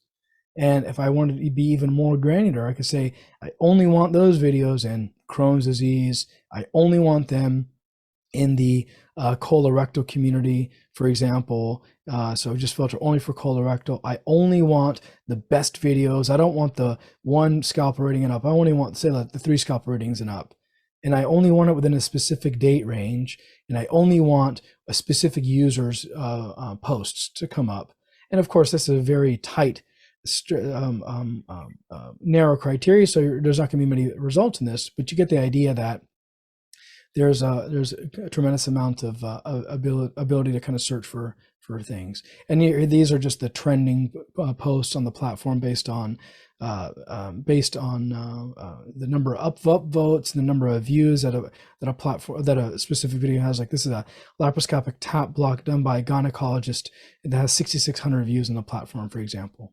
C: And if I wanted to be even more granular, I could say, I only want those videos in Crohn's disease. I only want them in the colorectal community, for example. So just filter only for colorectal. I only want the best videos. I don't want the 1 scalpel rating and up. I only want, say, like the 3 scalpel ratings and up. And I only want it within a specific date range. And I only want a specific user's posts to come up. And of course, this is a very tight, narrow criteria. So there's not going to be many results in this, but you get the idea that there's a tremendous amount of ability to kind of search for things. And these are just the trending posts on the platform based on the number of upvotes and the number of views that a specific video has. Like this is a laparoscopic tap block done by a gynecologist that has 6,600 views on the platform, for example.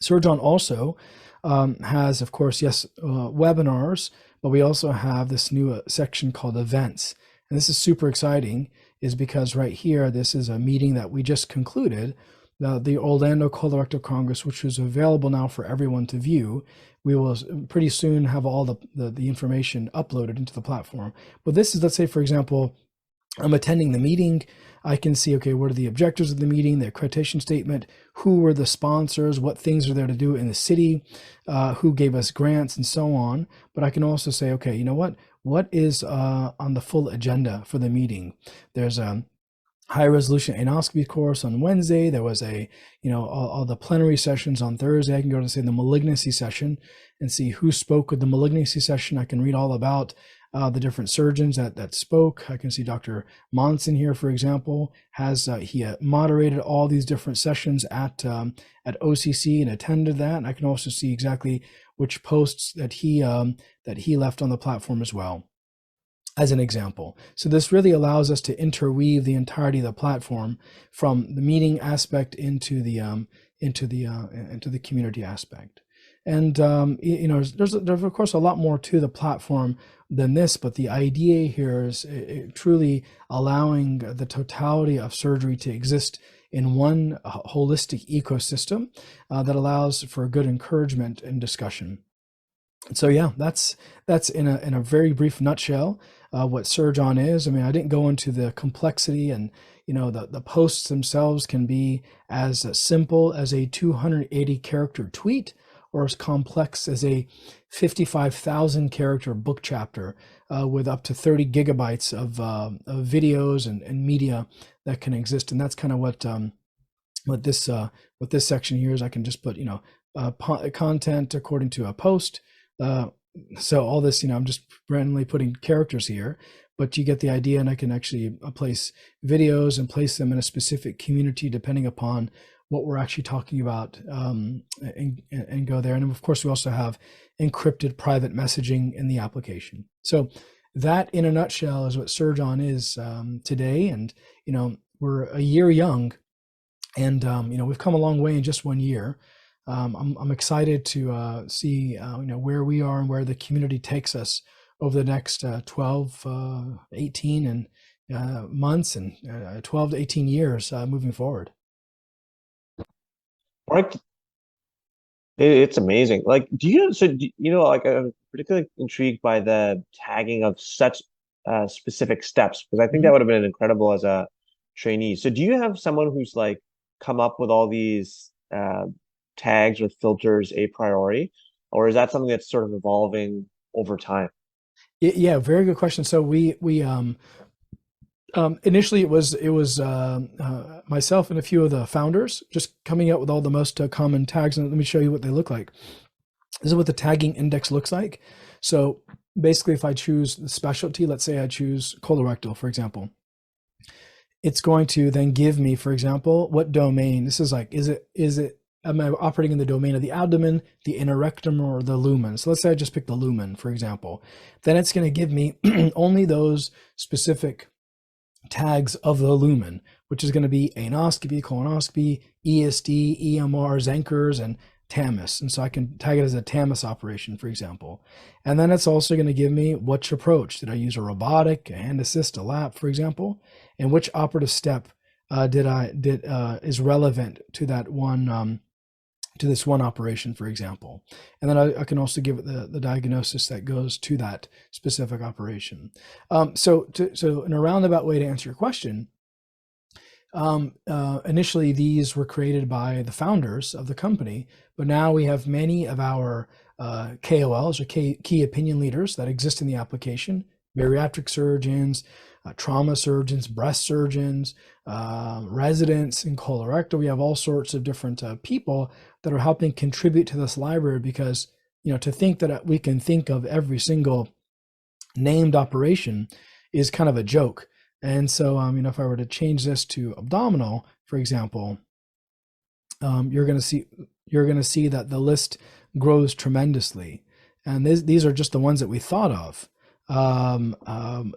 C: SurgeON also has, of course, webinars, but we also have this new section called events. And this is super exciting, is because right here, this is a meeting that we just concluded, the Orlando Colorectal Congress, which is available now for everyone to view. We will pretty soon have all the information uploaded into the platform. But this is, let's say, for example, I'm attending the meeting. I can see, okay, what are the objectives of the meeting, the accreditation statement, who were the sponsors, what things are there to do in the city, who gave us grants, and so on. But I can also say, okay, you know what is on the full agenda for the meeting? There's a high resolution anoscopy course on Wednesday. There was all the plenary sessions on Thursday. I can go to, say, the malignancy session and see who spoke at the malignancy session. I can read all about the different surgeons that spoke. I can see Dr. Monson here, for example, he moderated all these different sessions at OCC and attended that. And I can also see exactly which posts that he left on the platform as well, as an example. So this really allows us to interweave the entirety of the platform from the meeting aspect into the community aspect. And there's of course a lot more to the platform than this, but the idea here is truly allowing the totality of surgery to exist in one holistic ecosystem that allows for good encouragement and discussion. So yeah, that's in a very brief nutshell what SurgeON is. I mean, I didn't go into the complexity, and the posts themselves can be as simple as a 280 character tweet, or as complex as a 55,000 character book chapter with up to 30 gigabytes of videos and media that can exist. And that's kind of what this section here is. I can just put content according to a post. So all this, I'm just randomly putting characters here, but you get the idea, and I can actually place videos and place them in a specific community depending upon what we're actually talking about, and go there. And of course, we also have encrypted private messaging in the application. So that, in a nutshell, is what SurgeON is today. And we're a year young, and we've come a long way in just 1 year. I'm excited to see where we are and where the community takes us over the next 12, 18 and months, and 12 to 18 years moving forward.
B: Mark, it's amazing. Like, I'm particularly intrigued by the tagging of such specific steps, because I think that would have been incredible as a trainee. So do you have someone who's like come up with all these tags or filters a priori, or is that something that's sort of evolving over time?
C: Yeah, very good question. So we initially it was myself and a few of the founders just coming up with all the most common tags. And let me show you what they look like. This is what the tagging index looks like. So basically, if I choose the specialty, let's say I choose colorectal, for example, it's going to then give me, for example, what domain. This is like, am I operating in the domain of the abdomen, the inner rectum, or the lumen? So let's say I just pick the lumen, for example. Then it's going to give me only those specific tags of the lumen, which is going to be anoscopy, colonoscopy, ESD, EMR, Zenkers, and TAMIS. And so I can tag it as a TAMIS operation, for example. And then it's also going to give me which approach. Did I use a robotic, a hand assist, a lap, for example? And which operative step is relevant to that one, to this one operation, for example. And then I can also give it the diagnosis that goes to that specific operation. So in a roundabout way to answer your question, initially these were created by the founders of the company, but now we have many of our KOLs, or key opinion leaders, that exist in the application: bariatric surgeons, trauma surgeons, breast surgeons, residents in colorectal. We have all sorts of different people that are helping contribute to this library, because to think that we can think of every single named operation is kind of a joke. And so if I were to change this to abdominal, for example, you're going to see that the list grows tremendously, and these are just the ones that we thought of.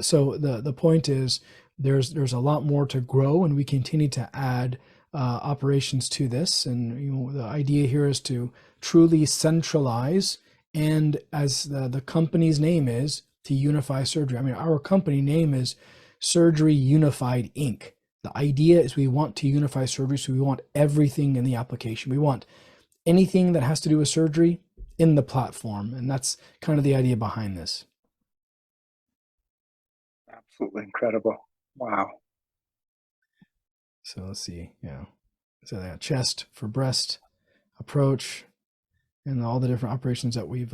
C: So the point is, there's a lot more to grow, and we continue to add operations to this. And the idea here is to truly centralize, and as the company's name is, to unify surgery. I mean, our company name is Surgery Unified Inc. The idea is we want to unify surgery, so we want everything in the application. We want anything that has to do with surgery in the platform, and that's kind of the idea behind this.
D: Absolutely incredible. Wow.
C: So let's see. Yeah. So that chest for breast approach, and all the different operations that we've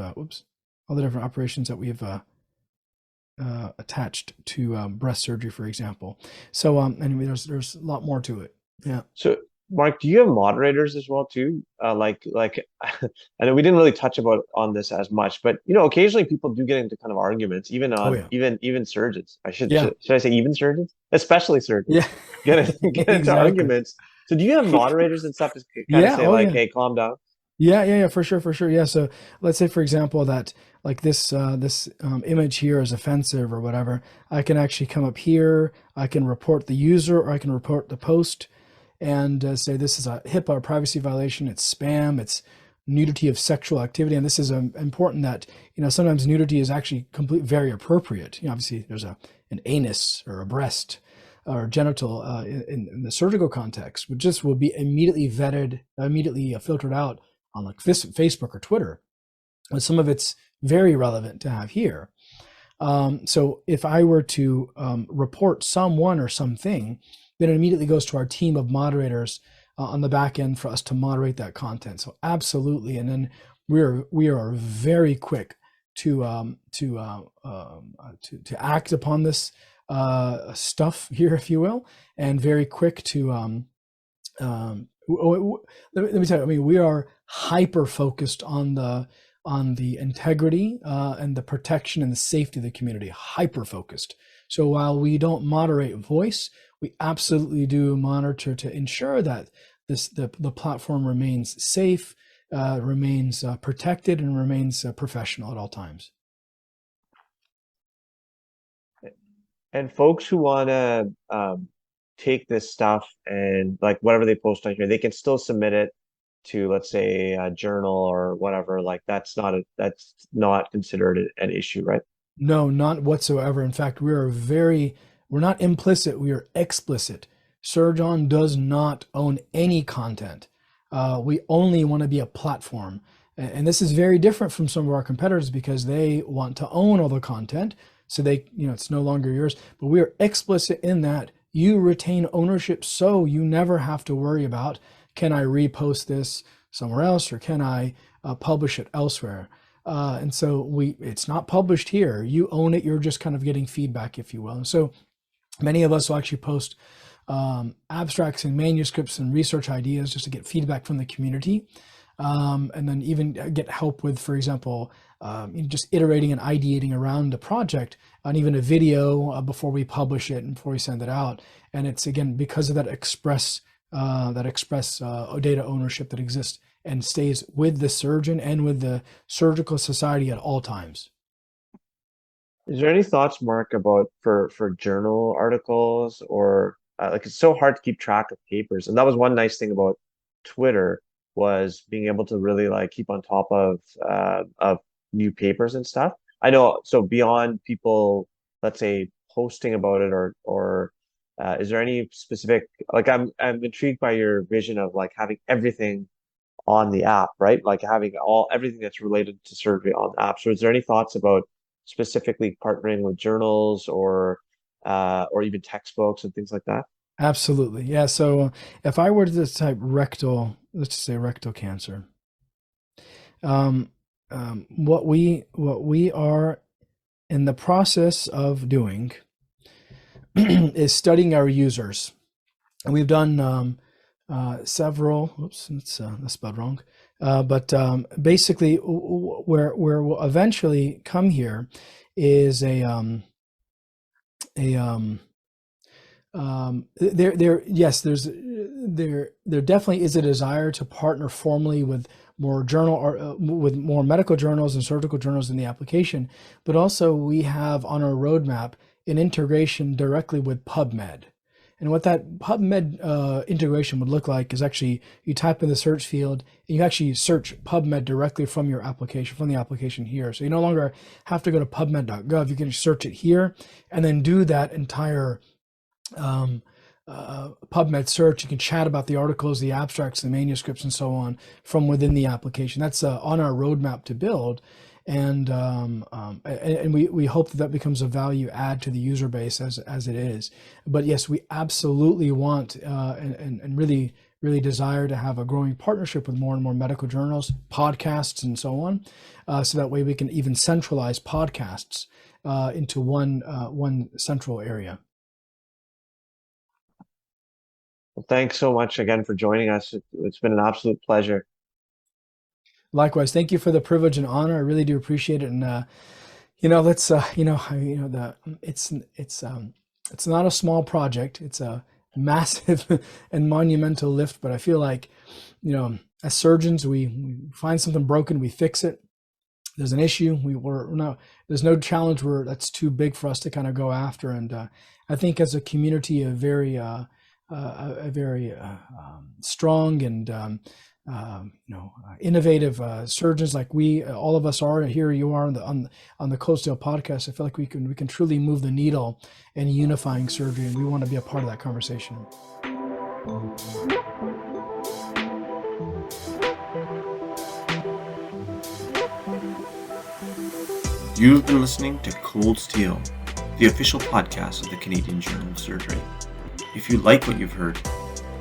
C: attached to breast surgery, for example. So anyway, there's a lot more to it. Yeah.
B: So Mark, do you have moderators as well too? Like I know we didn't really touch on this as much, but occasionally people do get into kind of arguments, even on even surgeons. Should I say even surgeons? Especially surgeons. Yeah. Get into
C: Exactly.
B: arguments. So do you have moderators and stuff to kind of say hey, calm down?
C: Yeah, for sure. Yeah. So let's say, for example, that like this image here is offensive or whatever. I can actually come up here. I can report the user, or I can report the post, and say this is a HIPAA privacy violation. It's spam. It's nudity of sexual activity. And this is important that sometimes nudity is actually very appropriate. Obviously there's an anus or a breast. or genital in the surgical context, which just will be immediately vetted, immediately filtered out on like Facebook or Twitter. But some of it's very relevant to have here. So if I were to report someone or something, then it immediately goes to our team of moderators on the back end for us to moderate that content. So absolutely, and then we are very quick to act upon this stuff here, if you will, and very quick to let me tell you. I mean, we are hyper focused on the integrity and the protection and the safety of the community. Hyper focused. So while we don't moderate voice, we absolutely do monitor to ensure that the platform remains safe, remains protected, and remains professional at all times.
B: And folks who want to take this stuff and like whatever they post on here, they can still submit it to, let's say, a journal or whatever. Like that's not considered an issue, right?
C: No, not whatsoever. In fact, we're not implicit, we are explicit. SurgeON does not own any content. We only want to be a platform. And this is very different from some of our competitors because they want to own all the content. So it's no longer yours, but we are explicit in that you retain ownership. So you never have to worry about, can I repost this somewhere else or can I publish it elsewhere? And so it's not published here. You own it. You're just kind of getting feedback, if you will. And so many of us will actually post abstracts and manuscripts and research ideas just to get feedback from the community. And then even get help with, for example, just iterating and ideating around a project on even a video before we publish it and before we send it out. And it's, again, because of that express data ownership that exists and stays with the surgeon and with the surgical society at all times.
B: Is there any thoughts, Mark, about for journal articles or like it's so hard to keep track of papers, and that was one nice thing about Twitter was being able to really like keep on top of new papers and stuff. I know. So beyond people, let's say, posting about it, or is there any specific, like I'm intrigued by your vision of like having everything on the app, right? Like having everything that's related to surgery on the app. So is there any thoughts about specifically partnering with journals or even textbooks and things like that?
C: Absolutely. Yeah. So if I were to type rectal, let's just say rectal cancer, what we are in the process of doing is studying our users. And we've done several, oops, that's spelled wrong. But basically where we'll eventually come here is there definitely is a desire to partner formally with more with more medical journals and surgical journals in the application, but also we have on our roadmap an integration directly with PubMed. And what that PubMed integration would look like is actually you type in the search field and you actually search PubMed directly from your application, from the application here. So you no longer have to go to pubmed.gov. You can search it here and then do that entire PubMed search. You can chat about the articles, the abstracts, the manuscripts, and so on from within the application. That's on our roadmap to build. And we hope that becomes a value add to the user base as it is. But yes, we absolutely want and really desire to have a growing partnership with more and more medical journals, podcasts, and so on, so that way we can even centralize podcasts into one central area.
B: Well, thanks so much again for joining us. It's been an absolute pleasure.
C: Likewise, thank you for the privilege and honor. I really do appreciate it. And it's not a small project. It's a massive and monumental lift. But I feel like, as surgeons, we find something broken, we fix it. There's an issue, there's no challenge that's too big for us to kind of go after. And I think as a community, a very strong and innovative surgeons like we, all of us are here. You are on the Closed podcast. I feel like we can truly move the needle in unifying surgery, and we want to be a part of that conversation.
E: You've been listening to Cold Steel, the official podcast of the Canadian Journal of Surgery. If you like what you've heard,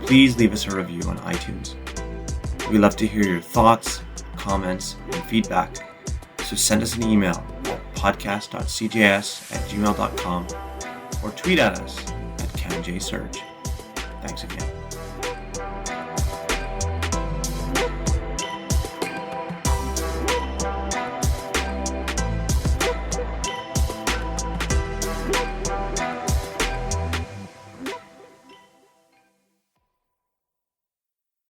E: please leave us a review on iTunes. We love to hear your thoughts, comments, and feedback, so send us an email at podcast.cjs@gmail.com or tweet at us at CanJSurge. Thanks again.